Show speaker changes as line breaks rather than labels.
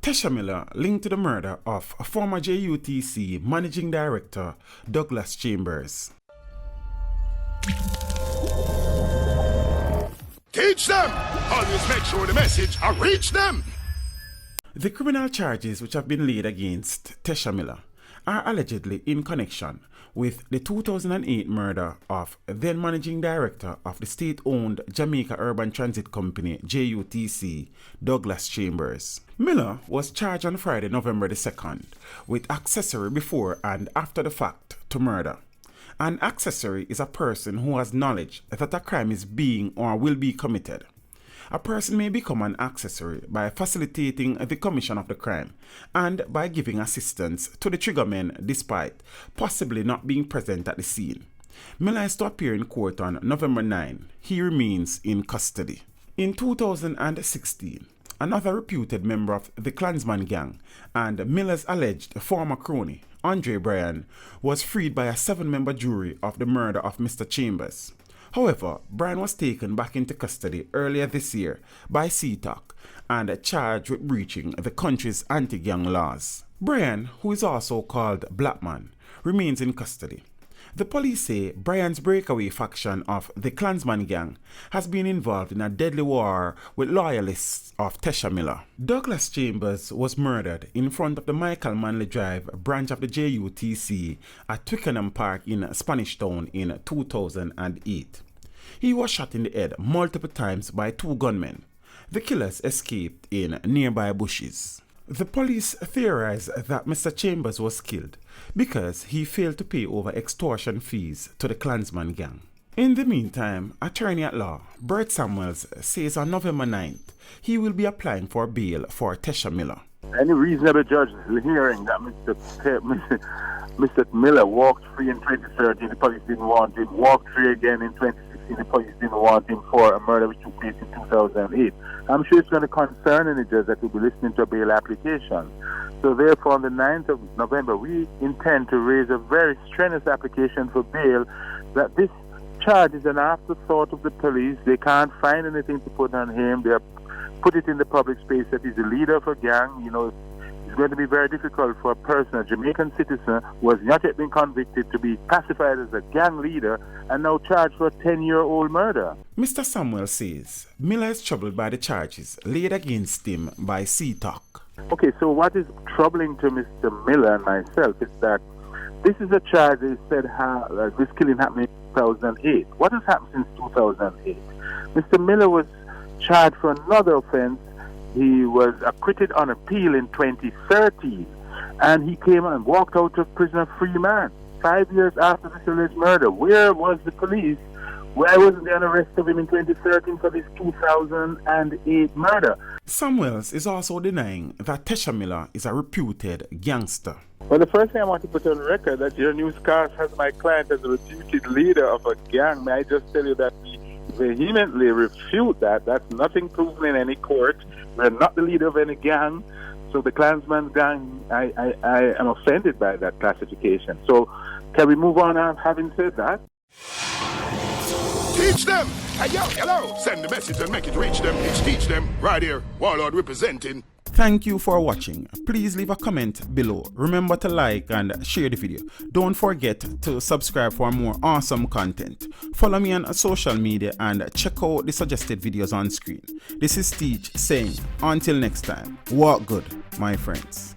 Tesha Miller linked to the murder of former JUTC Managing Director Douglas Chambers.
Teach them! Always make sure the message reach them!
The criminal charges which have been laid against Tesha Miller are allegedly in connection with the 2008 murder of then Managing Director of the state-owned Jamaica Urban Transit Company JUTC, Douglas Chambers. Miller was charged on Friday, November the 2nd, with accessory before and after the fact to murder. An accessory is a person who has knowledge that a crime is being or will be committed. A person may become an accessory by facilitating the commission of the crime and by giving assistance to the triggermen despite possibly not being present at the scene. Miller is to appear in court on November 9. He remains in custody. In 2016, another reputed member of the Klansman gang and Miller's alleged former crony, Andre Bryan, was freed by a 7-member jury of the murder of Mr. Chambers. However, Bryan was taken back into custody earlier this year by CTOC and charged with breaching the country's anti-gang laws. Bryan, who is also called Blackman, remains in custody. The police say Bryan's breakaway faction of the Klansman gang has been involved in a deadly war with loyalists of Tesha Miller. Douglas Chambers was murdered in front of the Michael Manley Drive branch of the JUTC at Twickenham Park in Spanish Town in 2008. He was shot in the head multiple times by 2 gunmen. The killers escaped in nearby bushes. The police theorize that Mr. Chambers was killed because he failed to pay over extortion fees to the Klansman gang. In the meantime, attorney at law Bert Samuels says on November 9th he will be applying for bail for Tesha Miller.
Any reasonable judge hearing that Mr. Miller walked free in 2013, the police didn't want him, walked free again in 2016, the police didn't want him for a murder which took place in 2008. I'm sure it's going to concern any judge that will be listening to a bail application. So therefore, on the 9th of November, we intend to raise a very strenuous application for bail that this charge is an afterthought of the police. They can't find anything to put on him. They put it in the public space that he's the leader of a gang. You know, it's going to be very difficult for a person, a Jamaican citizen, who has not yet been convicted, to be classified as a gang leader and now charged for a 10-year-old murder.
Mr. Samuel says Miller is troubled by the charges laid against him by CTOC.
Okay, so what is troubling to Mr. Miller and myself is that this is a charge they said this killing happened in 2008. What has happened since 2008? Mr. Miller was charged for another offense. He was acquitted on appeal in 2013, and he came and walked out of prison a free man 5 years after this alleged murder. Where was the police? Why wasn't there an arrest of him in 2013 for this 2008 murder?
Samuels is also denying that Tesha Miller is a reputed gangster.
Well, the first thing I want to put on record that your newscast has my client as a reputed leader of a gang. May I just tell you that we vehemently refute that. That's nothing proven in any court. We're not the leader of any gang. So the Klansman gang, I am offended by that classification. So can we move on having said that?
Teach them! Hey, yo, hello! Send the message and make it reach them. It's Teach Them, right here, Warlord representing.
Thank you for watching. Please leave a comment below. Remember to like and share the video. Don't forget to subscribe for more awesome content. Follow me on social media and check out the suggested videos on screen. This is Teach saying, until next time, walk good, my friends.